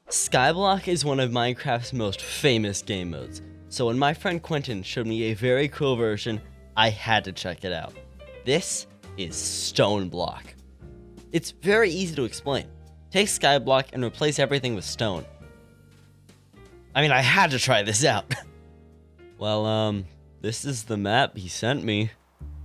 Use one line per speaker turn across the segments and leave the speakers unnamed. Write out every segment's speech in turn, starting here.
Skyblock is one of Minecraft's most famous game modes, so when my friend Quentin showed me a very cool version, I had to check it out. This is Stoneblock. It's very easy to explain. Take Skyblock and replace everything with stone. I mean, I had to try this out. Well, this is the map he sent me.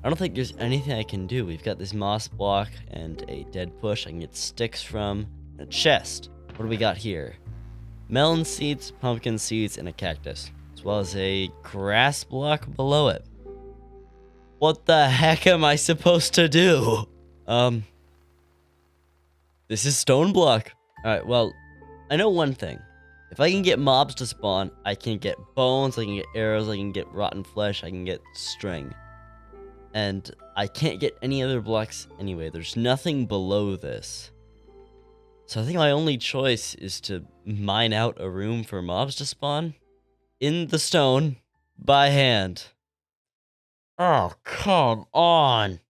I don't think there's anything I can do. We've got this moss block and a dead bush I can get sticks from, and a chest. What do we got here? Melon seeds, pumpkin seeds, and a cactus, as well as a grass block below it. What the heck am I supposed to do? This is Stoneblock. Alright, well, I know one thing. If I can get mobs to spawn, I can get bones, I can get arrows, I can get rotten flesh, I can get string. And I can't get any other blocks anyway. There's nothing below this. So I think my only choice is to mine out a room for mobs to spawn in the stone by hand. Oh, come on.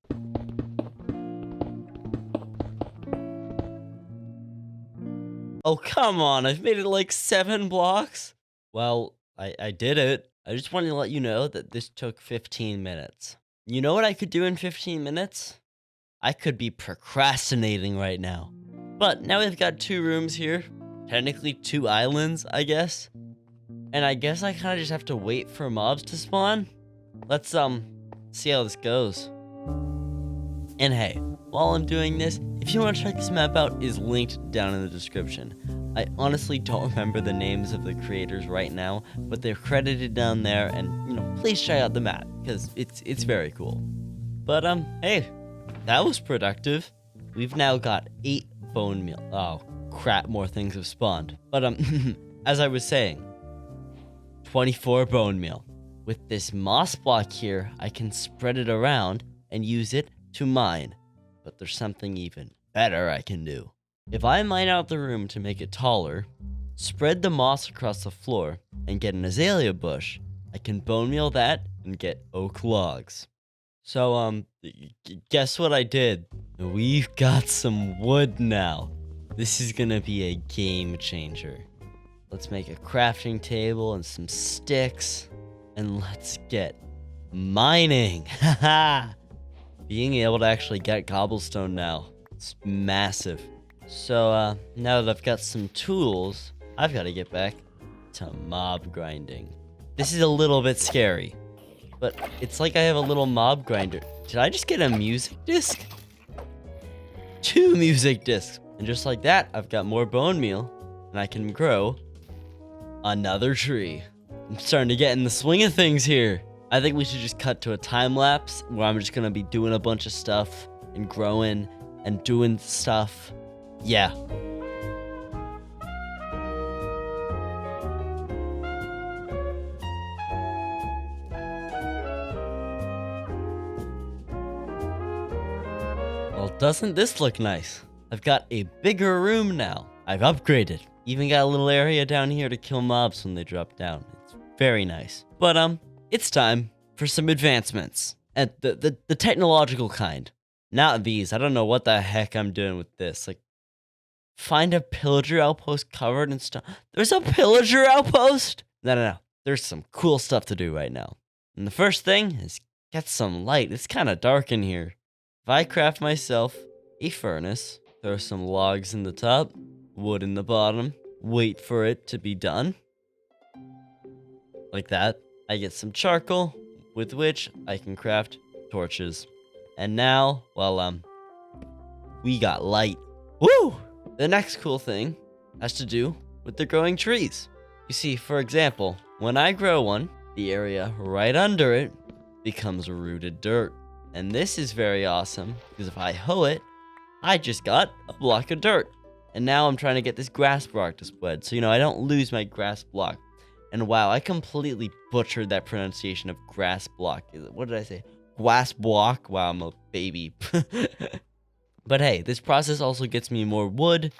Oh, come on. I've made it like 7 blocks. Well, I did it. I just wanted to let you know that this took 15 minutes. You know what I could do in 15 minutes? I could be procrastinating right now. But now we've got 2 rooms here. Technically 2 islands, I guess. And I guess I kind of just have to wait for mobs to spawn. Let's, see how this goes. And hey, while I'm doing this, if you want to check this map out, it's linked down in the description. I honestly don't remember the names of the creators right now, but they're credited down there, and, you know, please check out the map, because it's very cool. But, hey, that was productive. We've now got 8 bone meal. Oh, crap, more things have spawned. But, as I was saying, 24 bone meal. With this moss block here, I can spread it around and use it to mine. But there's something even better I can do. If I mine out the room to make it taller, spread the moss across the floor, and get an azalea bush, I can bone meal that and get oak logs. So, guess what I did? We've got some wood now. This is gonna be a game changer. Let's make a crafting table and some sticks, and let's get mining. Haha! Being able to actually get cobblestone now, it's massive. So, now that I've got some tools, I've got to get back to mob grinding. This is a little bit scary, but it's like I have a little mob grinder. Did I just get a music disc? 2 music discs. And just like that, I've got more bone meal, and I can grow another tree. I'm starting to get in the swing of things here. I think we should just cut to a time lapse where I'm just gonna be doing a bunch of stuff and growing and doing stuff. Yeah. Well, doesn't this look nice? I've got a bigger room now. I've upgraded. Even got a little area down here to kill mobs when they drop down. It's very nice. But, it's time for some advancements. And the technological kind. Not these. I don't know what the heck I'm doing with this. Like, find a pillager outpost covered in stuff. There's a pillager outpost? No. There's some cool stuff to do right now. And the first thing is get some light. It's kind of dark in here. If I craft myself a furnace, throw some logs in the top, wood in the bottom, wait for it to be done. Like that. I get some charcoal, with which I can craft torches. And now, well, we got light. Woo! The next cool thing has to do with the growing trees. You see, for example, when I grow one, the area right under it becomes rooted dirt. And this is very awesome, because if I hoe it, I just got a block of dirt. And now I'm trying to get this grass block to spread, so, you know, I don't lose my grass block. And wow, I completely butchered that pronunciation of grass block. What did I say? Grass block? Wow, I'm a baby. But hey, this process also gets me more wood.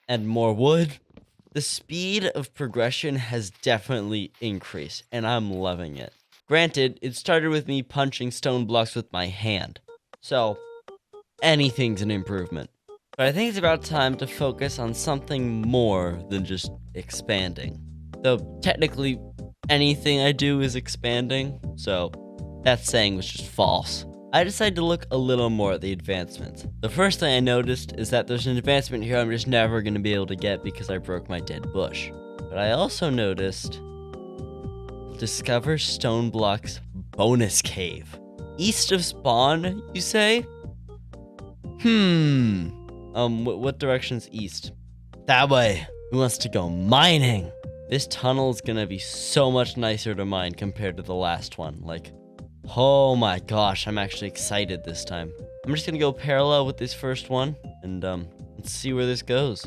And more wood. The speed of progression has definitely increased, and I'm loving it. Granted, it started with me punching stone blocks with my hand. So, anything's an improvement. But I think it's about time to focus on something more than just expanding. Though technically anything I do is expanding, so that saying was just false. I decided to look a little more at the advancements. The first thing I noticed is that there's an advancement here I'm just never going to be able to get because I broke my dead bush. But I also noticed discover Stoneblock's bonus cave. East of spawn, you say? What direction's east? That way. Who wants to go mining? This tunnel is gonna be so much nicer to mine compared to the last one. Like, oh my gosh, I'm actually excited this time. I'm just gonna go parallel with this first one and let's see where this goes.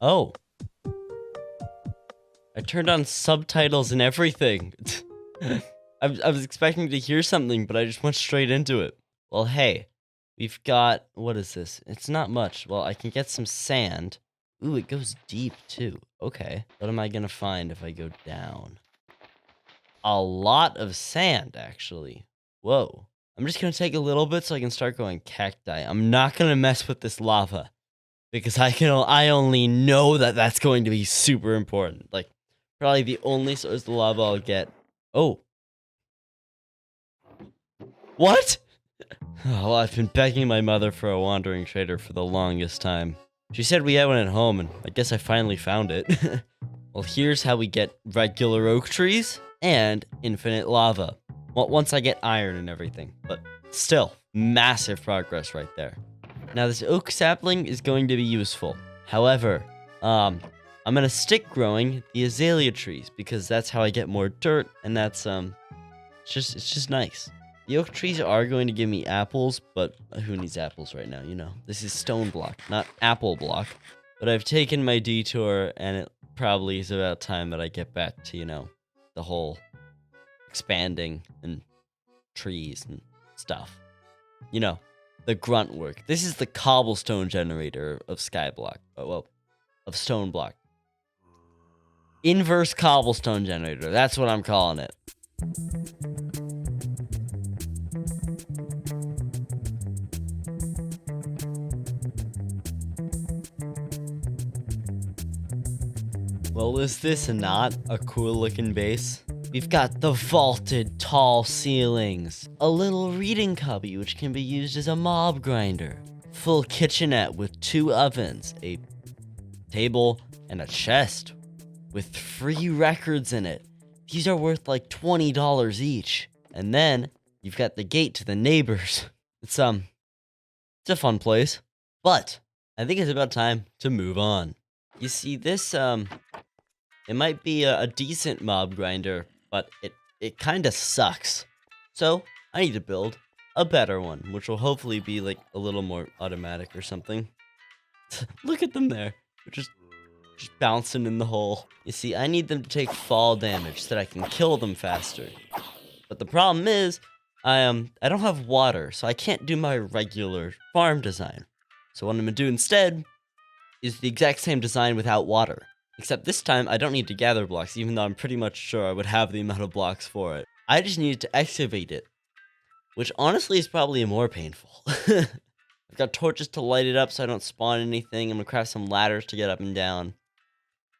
Oh. I turned on subtitles and everything. I was expecting to hear something, but I just went straight into it. Well, hey, we've got, what is this? It's not much. Well, I can get some sand. Ooh, it goes deep too. Okay. What am I gonna find if I go down? A lot of sand, actually. Whoa. I'm just gonna take a little bit so I can start going cacti. I'm not gonna mess with this lava because I only know that that's going to be super important. Like, probably the only source of lava I'll get. Oh. What? Oh, well, I've been begging my mother for a wandering trader for the longest time. She said we had one at home, and I guess I finally found it. Well, here's how we get regular oak trees and infinite lava. Well, once I get iron and everything. But still, massive progress right there. Now, this oak sapling is going to be useful. However, I'm going to stick growing the azalea trees because that's how I get more dirt, and that's, it's just nice. The oak trees are going to give me apples, but who needs apples right now, you know? This is Stoneblock, not Apple Block. But I've taken my detour, and it probably is about time that I get back to, you know, the whole expanding and trees and stuff. You know, the grunt work. This is the cobblestone generator of Skyblock. Oh, well, of Stoneblock. Inverse cobblestone generator. That's what I'm calling it. Well, is this not a cool looking base? We've got the vaulted tall ceilings, a little reading cubby which can be used as a mob grinder, full kitchenette with 2 ovens, a table, and a chest with 3 records in it. These are worth like $20 each. And then you've got the gate to the neighbors. It's a fun place, but I think it's about time to move on. You see, this it might be a decent mob grinder, but it kind of sucks. So I need to build a better one, which will hopefully be like a little more automatic or something. Look at them there. They're just bouncing in the hole. You see, I need them to take fall damage so that I can kill them faster. But the problem is, I don't have water, so I can't do my regular farm design. So what I'm gonna do instead is the exact same design without water. Except this time, I don't need to gather blocks, even though I'm pretty much sure I would have the amount of blocks for it. I just needed to excavate it, which honestly is probably more painful. I've got torches to light it up so I don't spawn anything. I'm gonna craft some ladders to get up and down.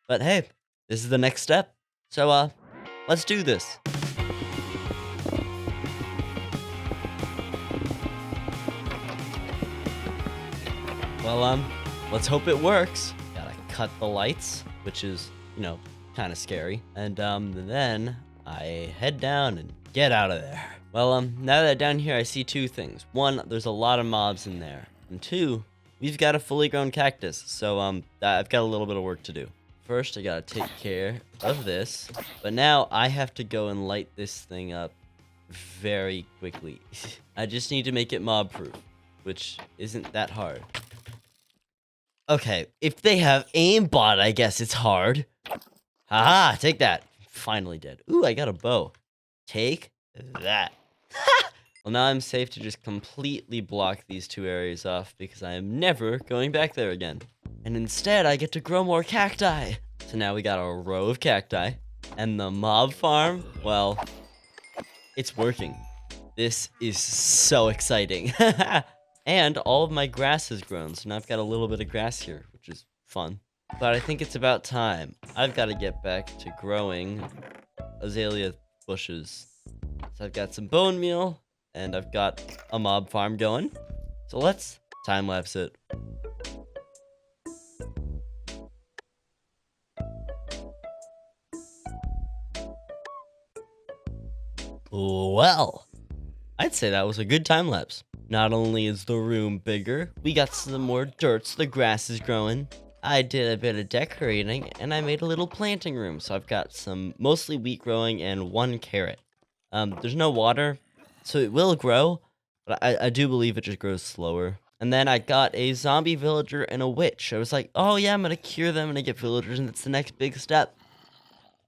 But hey, this is the next step. So, let's do this. Well, let's hope it works. Gotta cut the lights, which is, you know, kind of scary. And, then I head down and get out of there. Well, now that I'm down here, I see 2 things. 1, there's a lot of mobs in there. And 2, we've got a fully grown cactus. So, I've got a little bit of work to do. First, I gotta take care of this. But now I have to go and light this thing up very quickly. I just need to make it mob-proof, which isn't that hard. Okay, if they have aimbot, I guess it's hard. Haha, take that. Finally dead. Ooh, I got a bow. Take that. Well, now I'm safe to just completely block these 2 areas off because I am never going back there again. And instead, I get to grow more cacti. So now we got a row of cacti. And the mob farm, well, it's working. This is so exciting. And all of my grass has grown, so now I've got a little bit of grass here, which is fun. But I think it's about time. I've got to get back to growing azalea bushes. So I've got some bone meal, and I've got a mob farm going. So let's time-lapse it. Well, I'd say that was a good time lapse. Not only is the room bigger, we got some more dirt so the grass is growing. I did a bit of decorating and I made a little planting room. So I've got some mostly wheat growing and 1 carrot. There's no water, so it will grow, but I do believe it just grows slower. And then I got a zombie villager and a witch. I was like, oh yeah, I'm gonna cure them and I get villagers and it's the next big step.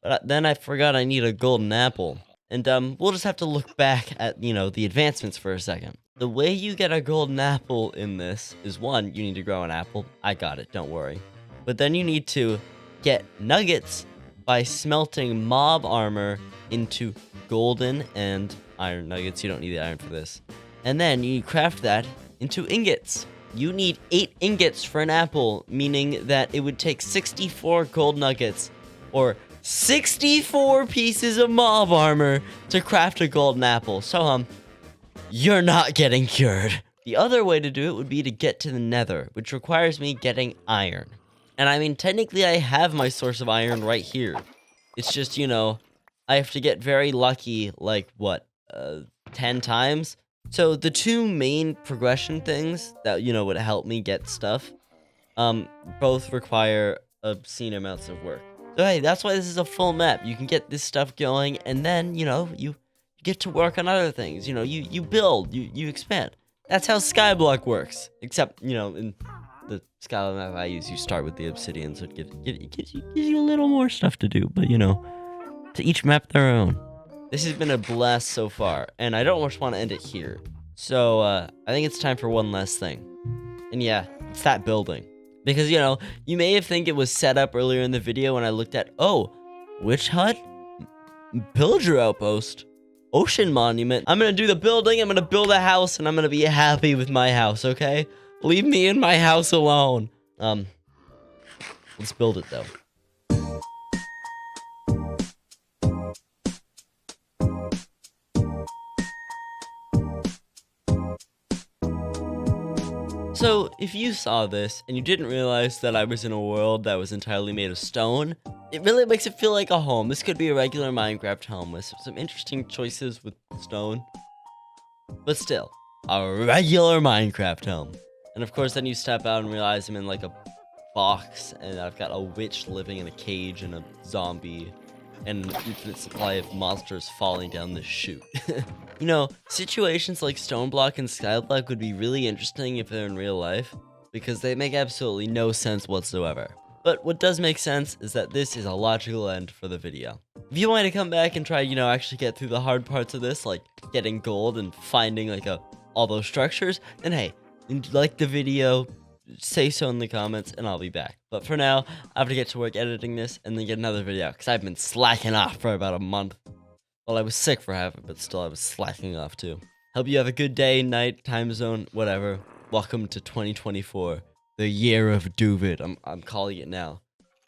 But then I forgot I need a golden apple. And we'll just have to look back at, you know, the advancements for a second. The way you get a golden apple in this is 1, you need to grow an apple. I got it, don't worry. But then you need to get nuggets by smelting mob armor into golden and iron nuggets. You don't need the iron for this. And then you craft that into ingots. You need 8 ingots for an apple, meaning that it would take 64 gold nuggets or 64 pieces of mob armor to craft a golden apple. So, you're not getting cured. The other way to do it would be to get to the nether, which requires me getting iron. And I mean, technically I have my source of iron right here. It's just, you know, I have to get very lucky, like, what, 10 times? So the 2 main progression things that, you know, would help me get stuff, both require obscene amounts of work. So hey, that's why this is a full map. You can get this stuff going, and then, you know, you get to work on other things. You know, you build, you expand. That's how Skyblock works. Except, you know, in the Skyblock map I use, you start with the obsidian, so it gives you a little more stuff to do. But, you know, to each map their own. This has been a blast so far, and I don't just want to end it here. So, I think it's time for one last thing. And yeah, it's that building. Because, you know, you may have think it was set up earlier in the video when I looked at, oh, witch hut, pillager outpost, ocean monument. I'm gonna do the building, I'm gonna build a house, and I'm gonna be happy with my house, okay? Leave me in my house alone. Let's build it, though. So, if you saw this, and you didn't realize that I was in a world that was entirely made of stone, it really makes it feel like a home. This could be a regular Minecraft home with some interesting choices with stone. But still, a regular Minecraft home. And of course, then you step out and realize I'm in like a box, and I've got a witch living in a cage and a zombie, and an infinite supply of monsters falling down the chute. You know, situations like Stoneblock and Skyblock would be really interesting if they're in real life, because they make absolutely no sense whatsoever. But what does make sense is that this is a logical end for the video. If you want to come back and try, you know, actually get through the hard parts of this, like getting gold and finding like all those structures, then hey, like the video, say so in the comments, and I'll be back. But for now, I have to get to work editing this and then get another video, because I've been slacking off for about a month. Well, I was sick for half it, but still I was slacking off too. Hope you have a good day, night, time zone, whatever. Welcome to 2024, the year of Doovid. I'm calling it now.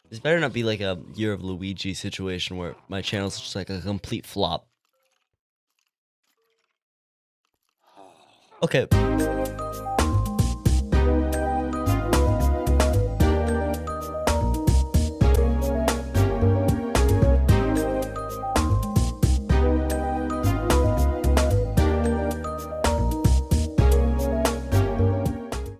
This better not be like a year of Luigi situation where my channel's just like a complete flop. Okay.